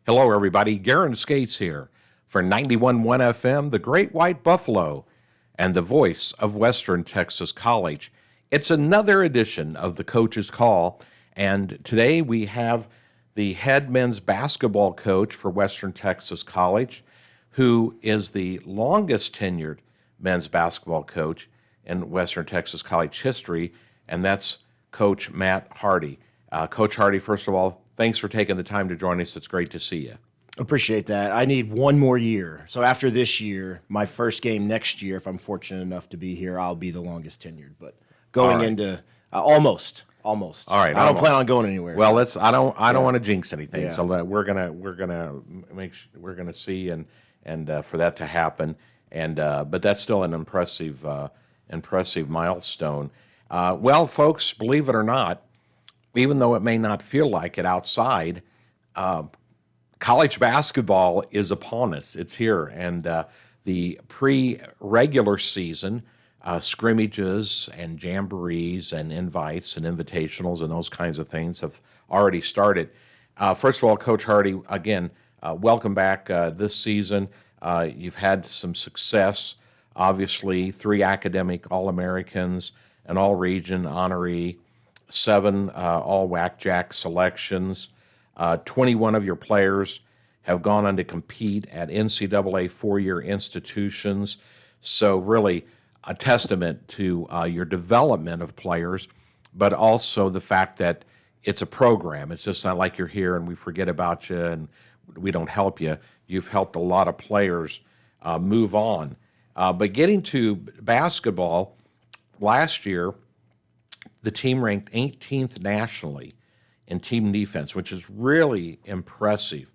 Hello, everybody. Geron Scates here for 91.1 FM, the Great White Buffalo, and the voice of Western Texas College. It's another edition of the Coach's Call, and today we have the head men's basketball coach for Western Texas College, who is the longest tenured men's basketball coach in Western Texas College history, and that's Coach Matt Hardy. Coach Hardy, first of all, thanks for taking the time to join us. It's great to see you. Appreciate that. I need one more year. So after this year, my first game next year, if I'm fortunate enough to be here, I'll be the longest tenured. But going into almost. All right. I don't plan on going anywhere. Well, let's. I don't want to jinx anything. Yeah. So we're gonna see and for that to happen. And but that's still an impressive milestone. Well, folks, believe it or not, even though it may not feel like it outside, college basketball is upon us. It's here, and the pre-regular season scrimmages and jamborees and invites and invitationals and those kinds of things have already started. First of all, Coach Hardy, again, welcome back this season. You've had some success, obviously, 3 academic All-Americans, an All-Region honoree, 7 all-WAC-JAC selections. 21 of your players have gone on to compete at NCAA 4-year institutions. So really a testament to your development of players, but also the fact that it's a program. It's just not like you're here and we forget about you and we don't help you. You've helped a lot of players move on. But getting to basketball, last year, the team ranked 18th nationally in team defense, which is really impressive.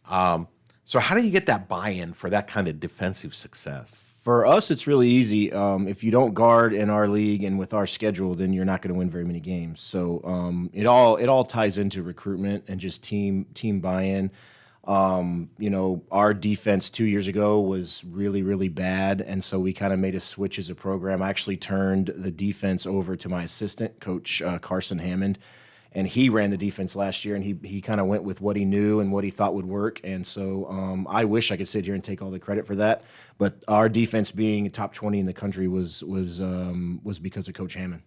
So how do you get that buy-in for that kind of defensive success? For us, it's really easy. If you don't guard in our league and with our schedule, then you're not going to win very many games. So it all ties into recruitment and just team buy-in. Our defense 2 years ago was really, really bad, and so we kind of made a switch as a program. I actually turned the defense over to my assistant, Coach Carson Hammond, and he ran the defense last year, and he kind of went with what he knew and what he thought would work. And so I wish I could sit here and take all the credit for that, but our defense being top 20 in the country was because of Coach Hammond.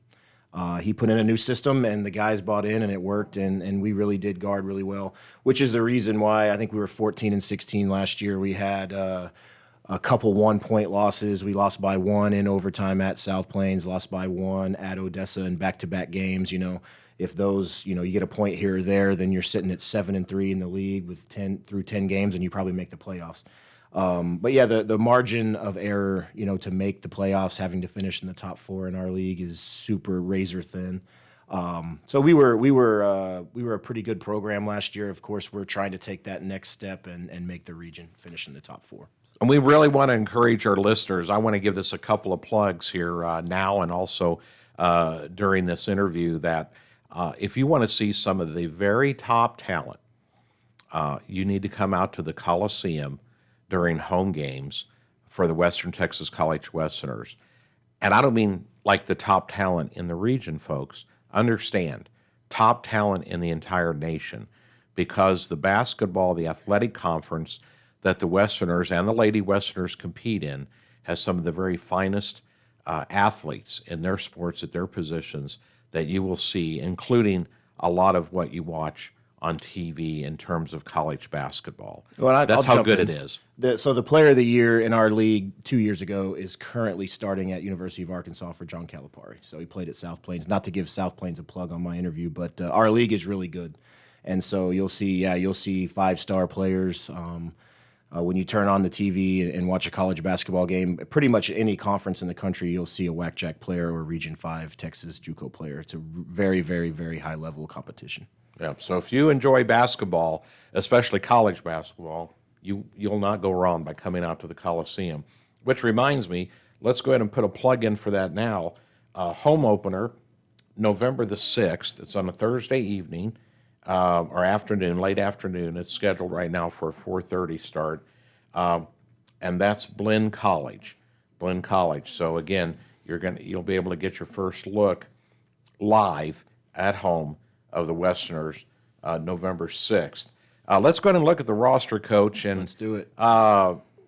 He put in a new system, and the guys bought in, and it worked, and we really did guard really well, which is the reason why I think we were 14-16 last year. We had a couple 1-point losses. We lost by 1 in overtime at South Plains, lost by 1 at Odessa in back-to-back games. If those, you get a point here or there, then you're sitting at 7-3 in the league with 10 games, and you probably make the playoffs. But yeah, the margin of error, to make the playoffs, having to finish in the top 4 in our league is super razor thin. So we were a pretty good program last year. Of course, we're trying to take that next step and make the region finish in the top 4. And we really want to encourage our listeners. I want to give this a couple of plugs here now and also during this interview that if you want to see some of the very top talent, you need to come out to the Coliseum during home games for the Western Texas College Westerners. And I don't mean like the top talent in the region, folks. Understand, top talent in the entire nation, because the basketball, the athletic conference that the Westerners and the Lady Westerners compete in has some of the very finest athletes in their sports at their positions that you will see, including a lot of what you watch on TV in terms of college basketball. Well, that's how good it is. So the player of the year in our league 2 years ago is currently starting at University of Arkansas for John Calipari. So he played at South Plains. Not to give South Plains a plug on my interview, but our league is really good. And so you'll see 5-star players. When you turn on the TV and watch a college basketball game, pretty much any conference in the country, you'll see a WAC-JAC player or Region 5 Texas JUCO player. It's a very, very, very high-level competition. Yeah, so if you enjoy basketball, especially college basketball, you'll not go wrong by coming out to the Coliseum. Which reminds me, let's go ahead and put a plug in for that now. Home opener, November the 6th. It's on a Thursday evening or afternoon, late afternoon. It's scheduled right now for a 4:30 start, and that's Blinn College. So again, you'll be able to get your first look live at home of the Westerners November 6th. Let's go ahead and look at the roster, Coach. And Let's do it.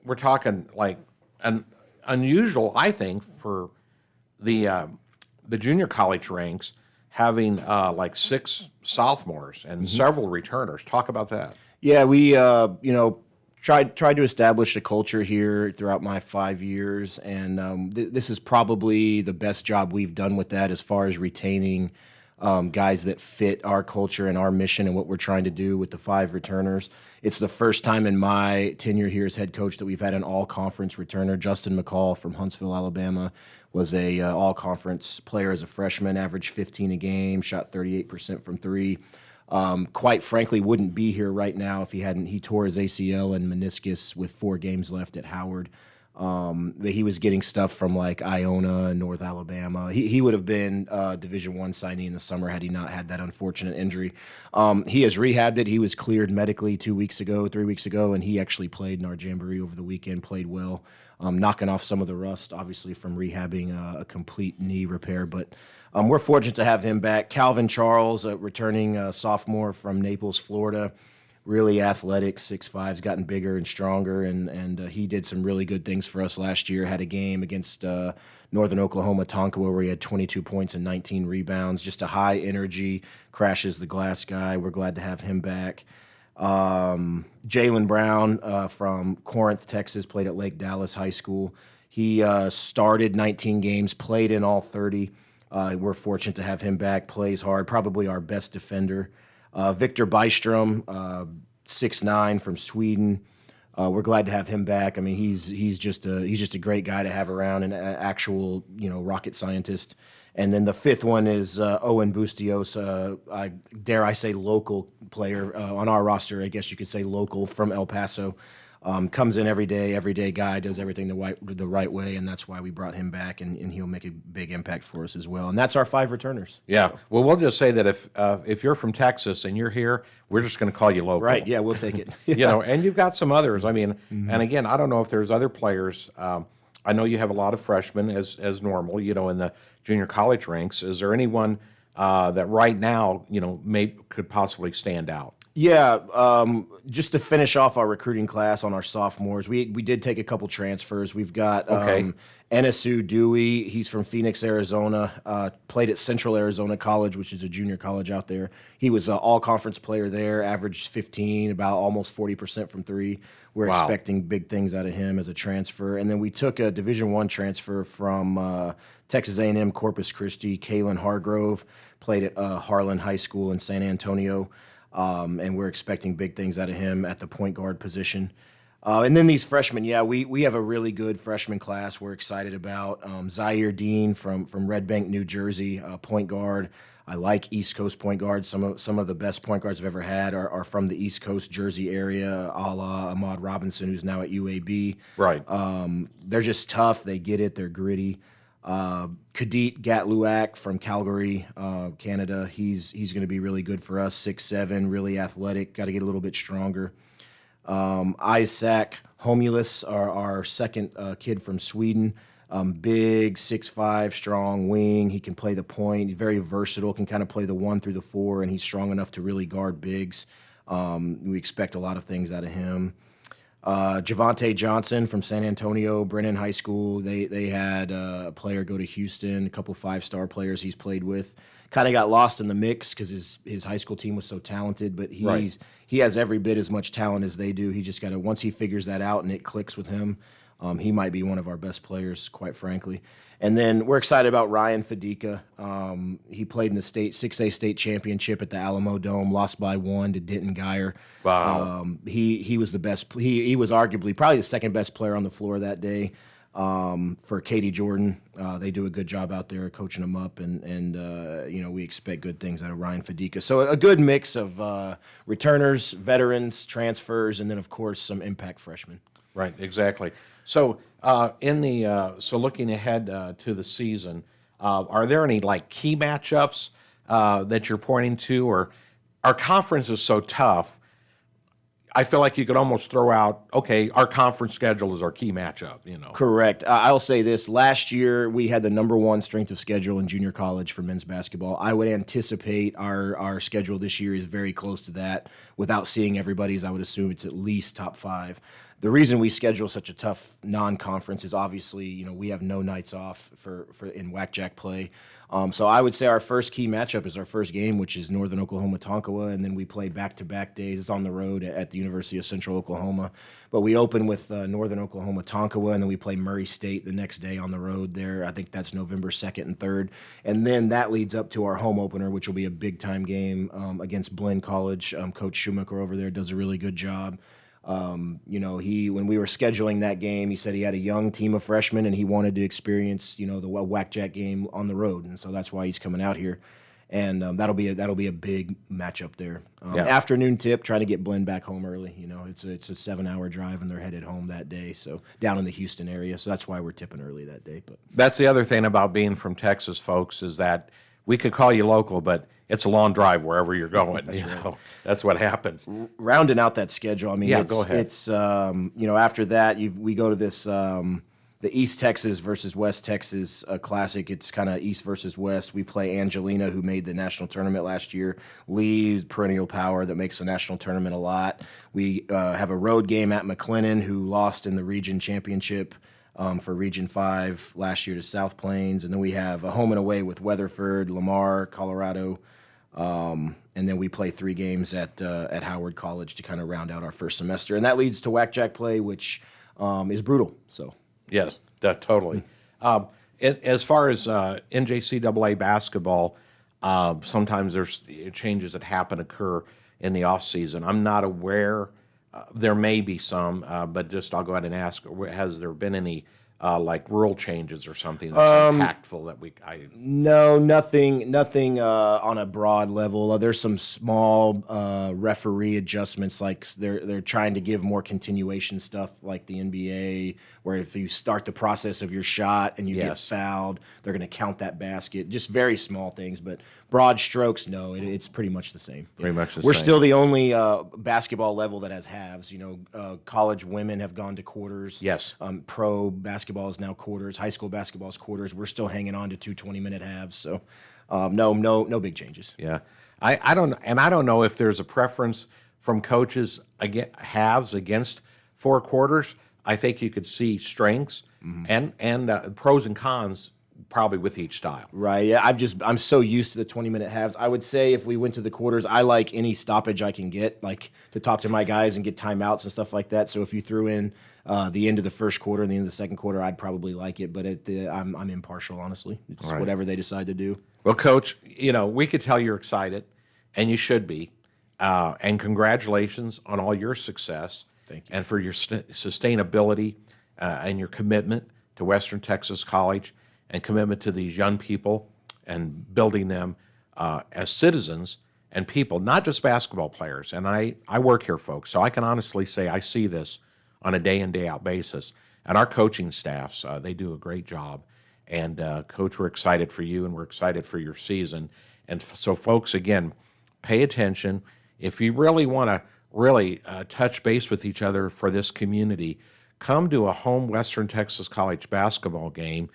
we're talking like an unusual, I think, for the junior college ranks having like 6 sophomores and several returners. Talk about that. Yeah, we tried to establish a culture here throughout my 5 years, and this is probably the best job we've done with that as far as retaining guys that fit our culture and our mission and what we're trying to do with the 5 returners. It's the first time in my tenure here as head coach that we've had an all-conference returner. Justin McCall from Huntsville, Alabama, was a all-conference player as a freshman, averaged 15 a game, shot 38% from 3. Quite frankly, wouldn't be here right now if he tore his ACL and meniscus with 4 games left at Howard. But he was getting stuff from like Iona and North Alabama. He would have been Division I signee in the summer had he not had that unfortunate injury. He has rehabbed it. He was cleared medically 3 weeks ago, and he actually played in our jamboree over the weekend, played well, knocking off some of the rust, obviously, from rehabbing a complete knee repair. But we're fortunate to have him back. Calvin Charles, a returning sophomore from Naples, Florida. Really athletic, 6'5", has gotten bigger and stronger, and he did some really good things for us last year. Had a game against Northern Oklahoma, Tonkawa, where he had 22 points and 19 rebounds. Just a high energy, crashes the glass guy. We're glad to have him back. Jalen Brown from Corinth, Texas, played at Lake Dallas High School. He started 19 games, played in all 30. We're fortunate to have him back, plays hard, probably our best defender. Victor Byström, 6'9", from Sweden. We're glad to have him back. I mean, he's just a great guy to have around, an actual rocket scientist. And then the 5th one is Owen Bustios, dare I say local player on our roster. I guess you could say local, from El Paso. Comes in everyday guy, does everything the right way, and that's why we brought him back, and he'll make a big impact for us as well. And that's our 5 returners. Yeah. So. Well, we'll just say that if you're from Texas and you're here, we're just going to call you local. Right. Yeah, we'll take it. Yeah. And you've got some others. I mean, and again, I don't know if there's other players. I know you have a lot of freshmen as normal, in the junior college ranks. Is there anyone that right now, could possibly stand out? Yeah, just to finish off our recruiting class on our sophomores, we did take a couple transfers. We've got Enisu Dewey. He's from Phoenix, Arizona. Played at Central Arizona College, which is a junior college out there. He was an all-conference player there, averaged 15, about almost 40% from 3. We're expecting big things out of him as a transfer. And then we took a Division I transfer from Texas A&M Corpus Christi, Kalen Hargrove. Played at Harlan High School in San Antonio. And we're expecting big things out of him at the point guard position. And then these freshmen, we have a really good freshman class we're excited about. Zaire Dean from Red Bank, New Jersey, point guard. I like East Coast point guards. Some of the best point guards I've ever had are from the East Coast, Jersey area, a la Ahmad Robinson, who's now at UAB. Right. They're just tough. They get it. They're gritty. Kadit Gatluak from Calgary, Canada. He's going to be really good for us. 6'7", really athletic. Got to get a little bit stronger. Isaac Homulus, our second kid from Sweden. Big, 6'5", strong wing. He can play the point. He's very versatile. Can kind of play the 1 through the 4, and he's strong enough to really guard bigs. We expect a lot of things out of him. Javante Johnson from San Antonio, Brennan High School. They had a player go to Houston, a couple 5-star players he's played with. Kind of got lost in the mix because his high school team was so talented, but he has every bit as much talent as they do. He just got to, once he figures that out and it clicks with him, he might be one of our best players, quite frankly. And then we're excited about Ryan Fadika. He played in the 6A state championship at the Alamo Dome, lost by 1 to Denton Geyer. Wow. He was the best. He was arguably probably the second best player on the floor that day. For Katie Jordan, they do a good job out there coaching him up, and we expect good things out of Ryan Fadika. So a good mix of returners, veterans, transfers, and then of course some impact freshmen. Right, exactly. So looking ahead to the season, are there any key matchups that you're pointing to, or our conference is so tough? I feel like you could almost throw out, okay, our conference schedule is our key matchup, you know. Correct. I'll say this. Last year, we had the #1 strength of schedule in junior college for men's basketball. I would anticipate our schedule this year is very close to that. Without seeing everybody's, I would assume it's at least top 5. The reason we schedule such a tough non-conference is obviously, we have no nights off for in whack-jack play. So I would say our first key matchup is our first game, which is Northern Oklahoma Tonkawa, and then we play back-to-back days on the road at the University of Central Oklahoma. But we open with Northern Oklahoma Tonkawa, and then we play Murray State the next day on the road there. I think that's November 2nd and 3rd. And then that leads up to our home opener, which will be a big-time game against Blinn College. Coach Schumacher over there does a really good job. When we were scheduling that game, he said he had a young team of freshmen and he wanted to experience, the whack-jack game on the road, and so that's why he's coming out here, and that'll be a big matchup there. Afternoon tip, trying to get Blinn back home early. It's a 7-hour drive and they're headed home that day, so down in the Houston area. So that's why we're tipping early that day. But That's the other thing about being from Texas, folks, is that we could call you local, but it's a long drive wherever you're going. That's what happens. Rounding out that schedule, go ahead. It's after that we go to this the East Texas versus West Texas Classic. It's kind of East versus West. We play Angelina, who made the national tournament last year. Lee, perennial power that makes the national tournament a lot. We have a road game at McLennan, who lost in the region championship for Region 5 last year to South Plains. And then we have a home and away with Weatherford, Lamar, Colorado. And then we play 3 games at Howard College to kind of round out our first semester. And that leads to whack-jack play, which is brutal. So yes, totally. As far as NJCAA basketball, sometimes there's changes that occur in the off season. I'm not aware. There may be some, but just I'll go ahead and ask: has there been any like rule changes or something that's impactful that No, nothing on a broad level. There's some small referee adjustments, like they're trying to give more continuation stuff, like the NBA, where if you start the process of your shot and you get fouled, they're going to count that basket. Just very small things, but broad strokes, no, it's pretty much the same. Pretty much the We're same. still the only basketball level that has halves. College women have gone to quarters. Yes. Pro basketball is now quarters. High school basketball is quarters. We're still hanging on to 2 20-minute halves. So, no big changes. Yeah, I don't know if there's a preference from coaches halves against 4 quarters. I think you could see strengths and pros and cons probably with each style. Right. Yeah. I'm so used to the 20-minute halves. I would say if we went to the quarters, I like any stoppage I can get, like to talk to my guys and get timeouts and stuff like that. So if you threw in the end of the first quarter and the end of the second quarter, I'd probably like it. But I'm impartial, honestly. It's right. Whatever they decide to do. Well, Coach, we could tell you're excited, and you should be. And congratulations on all your success. Thank you. And for your sustainability and your commitment to Western Texas College and commitment to these young people and building them as citizens and people, not just basketball players. And I work here, folks, so I can honestly say I see this on a day in, day out basis. And our coaching staffs, they do a great job. And Coach, we're excited for you and we're excited for your season. And so, folks, again, pay attention. If you really want to touch base with each other for this community, come to a home Western Texas College basketball game.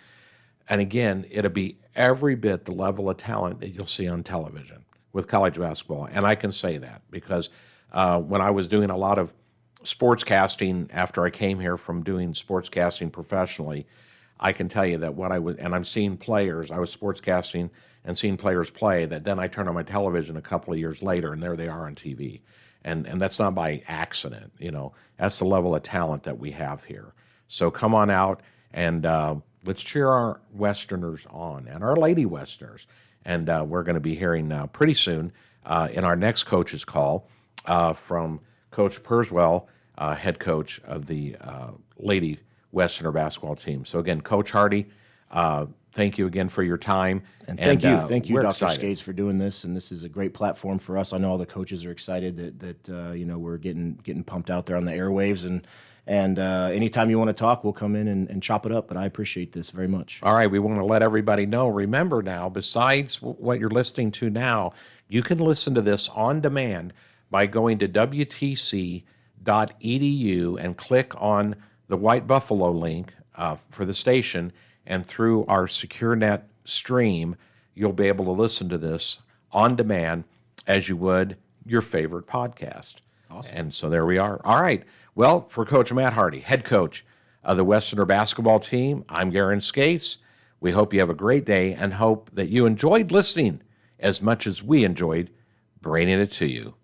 And again, it'll be every bit the level of talent that you'll see on television with college basketball. And I can say that because when I was doing a lot of sportscasting after I came here from doing sportscasting professionally, I can tell you that I'm seeing players, I was sportscasting and seeing players play, that then I turn on my television a couple of years later and there they are on TV. And that's not by accident, that's the level of talent that we have here. So come on out and let's cheer our Westerners on and our Lady Westerners. And we're going to be hearing pretty soon in our next coach's call from Coach Purswell, head coach of the Lady Westerner basketball team. So again, Coach Hardy, thank you again for your time. And thank you, Dr. Scates, for doing this. And this is a great platform for us. I know all the coaches are excited that we're getting pumped out there on the airwaves. And anytime you want to talk, we'll come in and chop it up. But I appreciate this very much. All right, we want to let everybody know. Remember now, besides what you're listening to now, you can listen to this on demand by going to WTC and click on the White Buffalo link for the station, and through our SecureNet stream, you'll be able to listen to this on demand as you would your favorite podcast. Awesome. And so there we are. All right. Well, for Coach Matt Hardy, head coach of the Westerner basketball team, I'm Geron Scates. We hope you have a great day and hope that you enjoyed listening as much as we enjoyed bringing it to you.